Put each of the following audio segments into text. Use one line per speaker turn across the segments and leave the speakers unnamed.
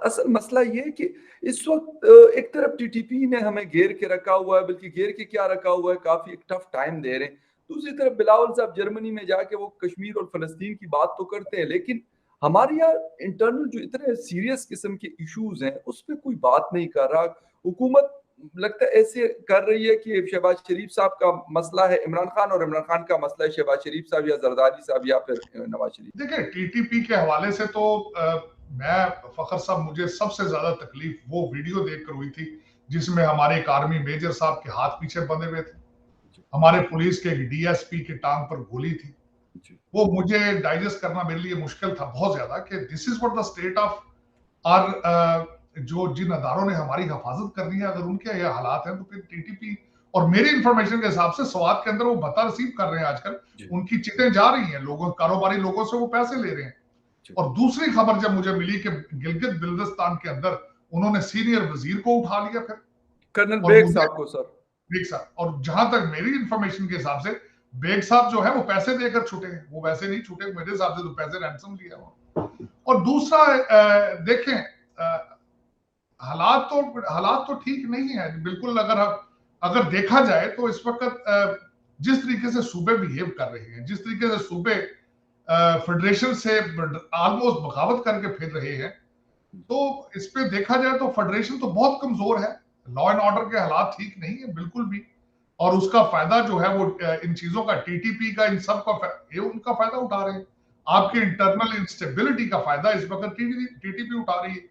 असल मसला ये है कि इस वक़्त एक तरफ टीटीपी ने हमें घेर के रखा हुआ है, बल्कि घेर के क्या रखा हुआ है, काफ़ी एक टफ टाइम दे रहे हैं। दूसरी तरफ बिलावल साहब जर्मनी में जाके वो कश्मीर और फ़लस्तीन की बात तो करते हैं, लेकिन हमारे यहाँ इंटरनल जो इतने सीरियस किस्म के इश्यूज़ हैं, उस पे कोई बात नहीं कर रहा। हुकूमत लगता है ऐसे कर रही है कि शहबाज शरीफ साहब का मसला है इमरान खान और इमरान खान का मसला है शहबाज शरीफ साहब या जरदारी साहब या फिर नवाज शरीफ।
देखिए, टीटीपी के हवाले से तो मैं फखर साहब, मुझे सबसे ज्यादा तकलीफ वो वीडियो देखकर हुई थी जिसमें हमारे एक आर्मी मेजर साहब के हाथ पीछे बंधे हुए थे, हमारे पुलिस के एक डीएसपी की टांग पर गोली थी। वो मुझे डाइजेस्ट करना मेरे लिए मुश्किल था बहुत ज्यादा कि this is what the state of are, जो जिन अदारों ने हमारी हिफाजत करनी है, अगर उनके ये हालात हैं तो फिर टीटीपी, और मेरी इंफॉर्मेशन के हिसाब से स्वात के अंदर वो भत्ता रिसीव कर रहे हैं आजकल, उनकी चिटें जा रही हैं, लोगों कारोबारी लोगों से वो पैसे ले रहे हैं। और दूसरी खबर जब मुझे मिली कि गिलगित बिल्तिस्तान के अंदर उन्होंने सीनियर वजीर को उठा लिया, फिर
कर्नल बेग साहब को, सर
बेग साहब, और जहां तक मेरी इंफॉर्मेशन के हिसाब से बेग साहब जो है वो पैसे देकर छूटे हैं, वो वैसे नहीं छूटे, मेरे हिसाब से तो पैसे रैंसम लिया हुआ। और दूसरा देखें, हालात तो ठीक नहीं है बिल्कुल। अगर देखा जाए तो इस वक्त जिस तरीके से सूबे बिहेव कर रहे हैं, जिस तरीके से सूबे फेडरेशन से ऑलमोस्ट बगावत करके फिर रहे हैं, तो इस पे देखा जाए तो फेडरेशन तो बहुत कमजोर है, लॉ एंड ऑर्डर के हालात ठीक नहीं है बिल्कुल भी। और उसका फायदा जो है वो इन चीजों का, टीटीपी का, इन सब का ये उनका फायदा उठा रहे हैं। आपके इंटरनल इंस्टेबिलिटी का फायदा इस वक्त टीटीपी उठा रही है।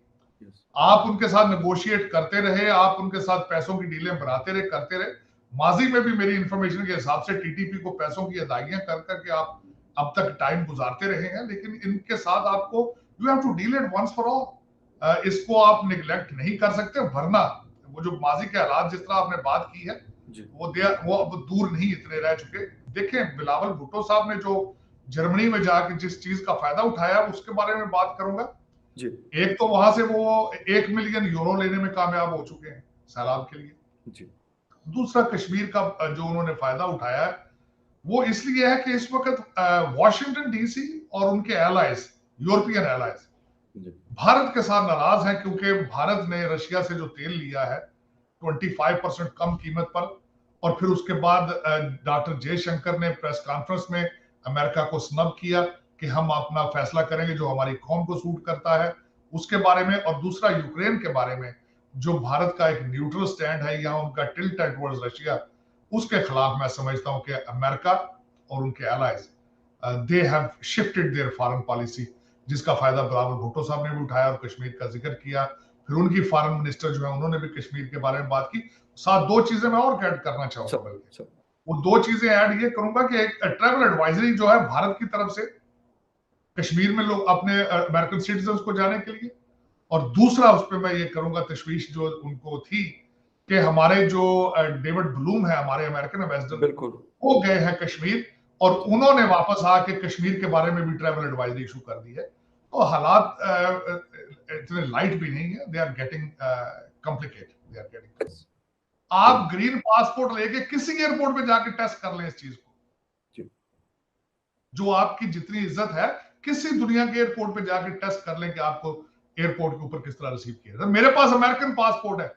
आप उनके साथ नेगोशिएट करते रहे, आप उनके साथ पैसों की डीलें बनाते रहे, करते रहे। माजी में भी मेरी इंफॉर्मेशन के हिसाब से टीटीपी को पैसों की अदायगियां कर करके आप अब तक टाइम गुजारते रहे हैं, लेकिन इनके साथ आपको you have to deal it once for all. इसको आप निगलेक्ट नहीं कर सकते, वरना वो जो माजी के हालात जिस तरह आपने बात की है वो अब दूर नहीं इतने रह चुके। देखें, बिलावल भुट्टो साहब ने जो जर्मनी में जाकर जिस चीज का फायदा उठाया उसके बारे में बात करूंगा। एक तो वहां से वो 1 मिलियन यूरो लेने में कामयाब हो चुके हैं सैलाब के लिए। दूसरा, कश्मीर का जो उन्होंने फायदा उठाया है वो इसलिए है कि इस वक्त वॉशिंगटन डीसी और उनके एलाइज, यूरोपियन एलाइज भारत के साथ नाराज हैं, क्योंकि भारत ने रशिया से जो तेल लिया है 25% कम कीमत पर, और फिर उसके बाद डॉक्टर जयशंकर ने प्रेस कॉन्फ्रेंस में अमेरिका को स्नब किया कि हम अपना फैसला करेंगे जो हमारी कौम को सूट करता है उसके बारे में। और दूसरा, यूक्रेन के बारे में जो भारत का एक न्यूट्रल स्टैंड है या उनका टिल्ट है टुवर्ड्स रशिया, उसके खिलाफ मैं समझता हूं कि अमेरिका और उनके allies they have shifted their foreign policy, जिसका फायदा बिलावल भुट्टो साहब ने भी उठाया और कश्मीर का जिक्र किया। फिर उनकी फॉरेन मिनिस्टर जो है उन्होंने भी कश्मीर के बारे में बात की। साथ दो चीजें मैं और ऐड करना चाहूंगा, बल्कि वो दो चीजें ऐड ये करूंगा कि एक ट्रैवल एडवाइजरी जो है भारत की तरफ से कश्मीर में लोग अपने अमेरिकन सिटीजन को जाने के लिए, और दूसरा उस पर मैं ये करूंगा तशवीश जो उनको थी कि हमारे जो डेविड ब्लूम है, हमारे अमेरिकन एम्बेसडर, वो गए हैं कश्मीर और उन्होंने वापस आके कश्मीर के बारे में भी ट्रैवल एडवाइजरी इशू कर दी है। तो हालात इतने लाइट भी नहीं है, they are getting complicated, they are getting. आप ग्रीन पासपोर्ट लेके किसी एयरपोर्ट पे जाके टेस्ट कर लें इस चीज को, जो आपकी जितनी इज्जत है, किसी दुनिया के एयरपोर्ट पे जाके टेस्ट कर लें कि आपको एयरपोर्ट के ऊपर किस तरह रिसीव किया। मेरे पास अमेरिकन पासपोर्ट है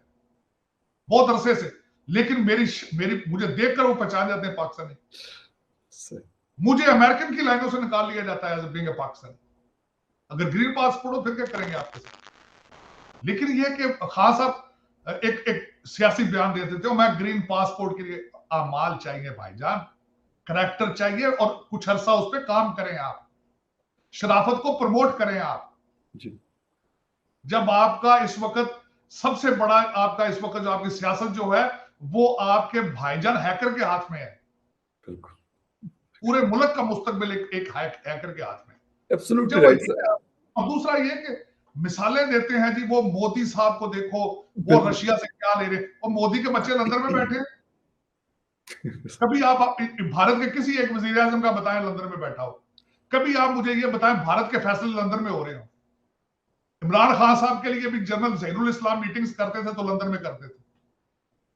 बहुत अरसे से, लेकिन मुझे देखकर वो पहचान जाते हैं पाकिस्तानी। मुझे अमेरिकन की लाइनों से निकाल लिया जाता है एज बीइंग अ पाकिस्तानी। अगर ग्रीन पासपोर्ट हो फिर क्या करेंगे आपके साथ। लेकिन ये कि खान साहब एक सियासी बयान देते थे, मैं ग्रीन पासपोर्ट के लिए अमाल चाहिए भाईजान, करैक्टर चाहिए, और कुछ अरसा उस पर काम करें, आप शराफत को प्रमोट करें आप जी। जब आपका इस वक्त सबसे बड़ा, आपका इस वक्त जो आपकी सियासत जो है वो आपके भाईजान हैकर के हाथ में है, पूरे मुल्क का मुस्तकबिल एक हैकर के हाथ में।
Absolutely right sir.
और दूसरा ये कि मिसालें देते हैं जी, वो मोदी साहब को देखो, वो रशिया से क्या ले रहे, और मोदी के बच्चे लंदन में बैठे। कभी आप भारत के किसी एक वजीर आजम का बताएं लंदन में बैठा हो, कभी आप मुझे ये बताएं भारत के फैसले लंदन में हो रहे हो। इमरान खान साहब के लिए भी जनरल ज़ैनुल इस्लाम मीटिंग्स करते थे तो लंदन में करते थे,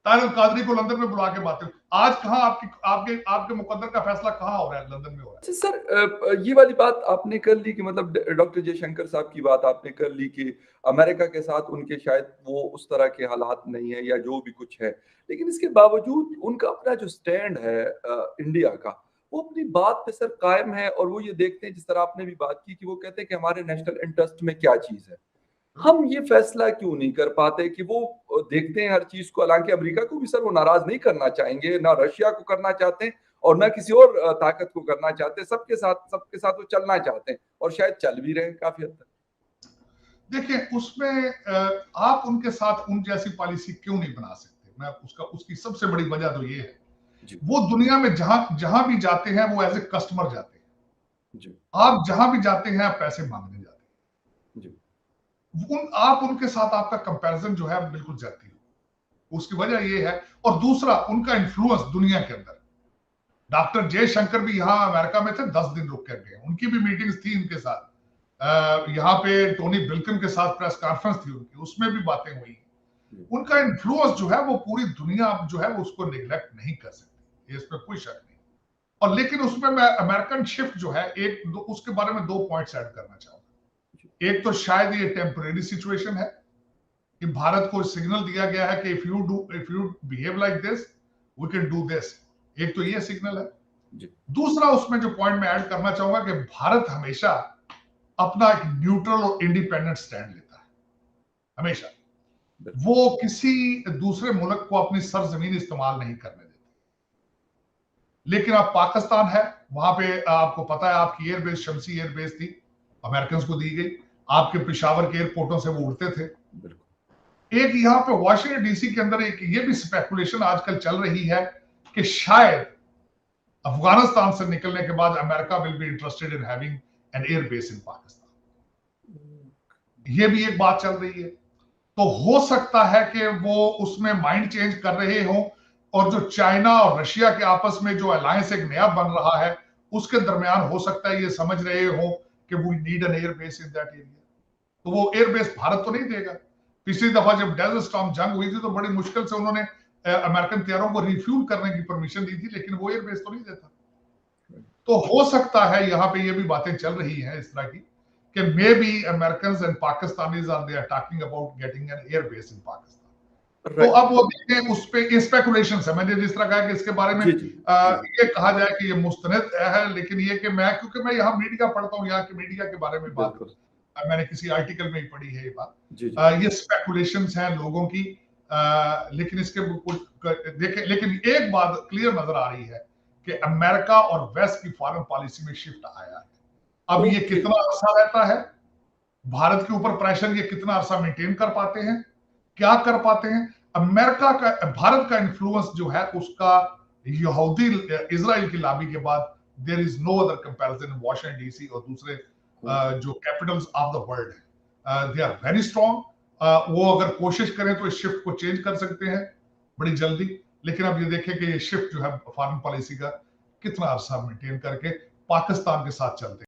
तारिक कादरी को लंदन में बुला के बातें। आज कहां आपके मुकद्दर का फैसला कहां हो रहा है? लंदन में हो रहा है।
अच्छा सर, ये वाली बात आपने कर ली कि मतलब डॉक्टर जयशंकर साहब की बात आपने कर ली कि अमेरिका के साथ उनके शायद वो उस तरह के हालात नहीं है या जो भी कुछ है। लेकिन इसके बावजूद उनका अपना जो स्टैंड है इंडिया का, वो अपनी बात पे सर कायम है और वो ये देखते हैं जिस तरह आपने भी बात की कि वो कहते हैं कि हमारे नेशनल इंटरेस्ट में क्या चीज़ है। हम ये फैसला क्यों नहीं कर पाते कि वो देखते हैं हर चीज़ को, हालाँकि अमेरिका को भी सर वो नाराज़ नहीं करना चाहेंगे, ना रशिया को करना चाहते हैं और ना किसी और ताकत को करना चाहते हैं। सबके साथ वो चलना चाहते हैं और शायद चल भी रहे हैं काफ़ी हद तक।
देखिए उसमें आप उनके साथ उन जैसी पॉलिसी क्यों नहीं बना सकते? मैं उसकी सबसे बड़ी वजह तो ये है,
जी,
वो दुनिया में जहां जहां भी जाते हैं वो एज ए कस्टमर जाते हैं।
जी,
आप जहां भी जाते हैं आप पैसे मांगने जाते
जी,
हैं। आप उनके साथ आपका कंपैरिजन जो है बिल्कुल जाती हो। उसकी वजह ये है। और दूसरा उनका इन्फ्लुएंस दुनिया के अंदर। डॉक्टर जयशंकर भी यहाँ अमेरिका में थे, 10 दिन रुक कर गए। उनकी भी मीटिंग्स थी इनके साथ। यहाँ पे टोनी बिल्किन के साथ प्रेस कॉन्फ्रेंस थी उनकी, उसमें भी बातें हुई।
जी,
उनका इन्फ्लुएंस जो है वो पूरी दुनिया जो है वो उसको निगलेक्ट नहीं कर सकती, इसमें कोई शक नहीं। और लेकिन उसमें मैं अमेरिकन शिफ्ट जो है उसके बारे में 2 पॉइंट्स ऐड करना चाहूंगा। एक तो शायद ये टेम्परेरी सिचुएशन है कि भारत को सिग्नल दिया गया है कि if you behave like this we can do this. एक तो ये सिग्नल है।
जी,
दूसरा उसमें जो पॉइंट मैं ऐड करना चाहूंगा कि भारत हमेशा अपना एक न्यूट्रल और इंडिपेंडेंट स्टैंड लेता है, हमेशा।
बिल्कुल,
वो किसी दूसरे मुल्क को अपनी सरजमीन इस्तेमाल नहीं करने देते। लेकिन अब पाकिस्तान है, वहां पे आपको पता है आपकी एयरबेस शमसी एयरबेस थी, अमेरिकन को दी गई। आपके पेशावर के एयरपोर्टों से वो उड़ते थे।
बिल्कुल,
एक यहाँ पे वॉशिंगटन डीसी के अंदर एक ये भी स्पेकुलेशन आजकल चल रही है कि शायद अफगानिस्तान से निकलने के बाद America will be interested in having an air base इन पाकिस्तान। ये भी एक बात चल रही है। तो हो सकता है कि वो उसमें माइंड चेंज कर रहे हो। और जो चाइना और रशिया के आपस में जो अलायंस एक नया बन रहा है उसके दरमियान हो सकता है ये समझ रहे हो कि we need an air base in that area. तो वो एयरबेस भारत तो नहीं देगा। पिछली दफा जब डेजर्ट स्टॉर्म जंग हुई थी तो बड़ी मुश्किल से उन्होंने अमेरिकन तैयारों को रिफ्यूल करने की परमिशन दी थी, लेकिन वो एयरबेस तो नहीं देता। तो हो सकता है यहाँ पे ये भी बातें चल रही हैं इस तरह की कि maybe American and Pakistanis are they are talking about getting an airbase in Pakistan. तो
राइट।
अब वो देखें उस पे स्पेकुलेशन है। मैंने जिस तरह कहा कि इसके बारे में
जी, जी, जी,
ये कहा जाए कि ये मुस्तनद है, लेकिन ये कि मैं क्योंकि मैं यहाँ मीडिया पढ़ता हूँ, यहाँ के मीडिया के बारे में बात
बिल्कुल,
मैंने किसी आर्टिकल में ही पढ़ी है ये बात।
जी, जी,
ये स्पेकुलेशंस हैं लोगों की। लेकिन इसके देखें, लेकिन एक बात क्लियर नजर आ रही है कि अमेरिका और वेस्ट की फॉरेन पॉलिसी में शिफ्ट आया है। अब ये
ओके,
कितना अरसा रहता है, भारत के ऊपर प्रेशर ये कितना अरसा मेंटेन कर पाते हैं, क्या कर पाते हैं। अमेरिका का भारत का इन्फ्लुएंस जो है उसका यहूदी इजराइल की लॉबी के बाद there is no other comparison in Washington DC और दूसरे जो कैपिटल्स ऑफ द वर्ल्ड है। They are very strong. वो अगर कोशिश करें तो इस शिफ्ट को चेंज कर सकते हैं बड़ी जल्दी। लेकिन अब ये देखें कि ये शिफ्ट जो है फॉरेन पॉलिसी का कितना अरसा मेंटेन करके पाकिस्तान के साथ चलते हैं।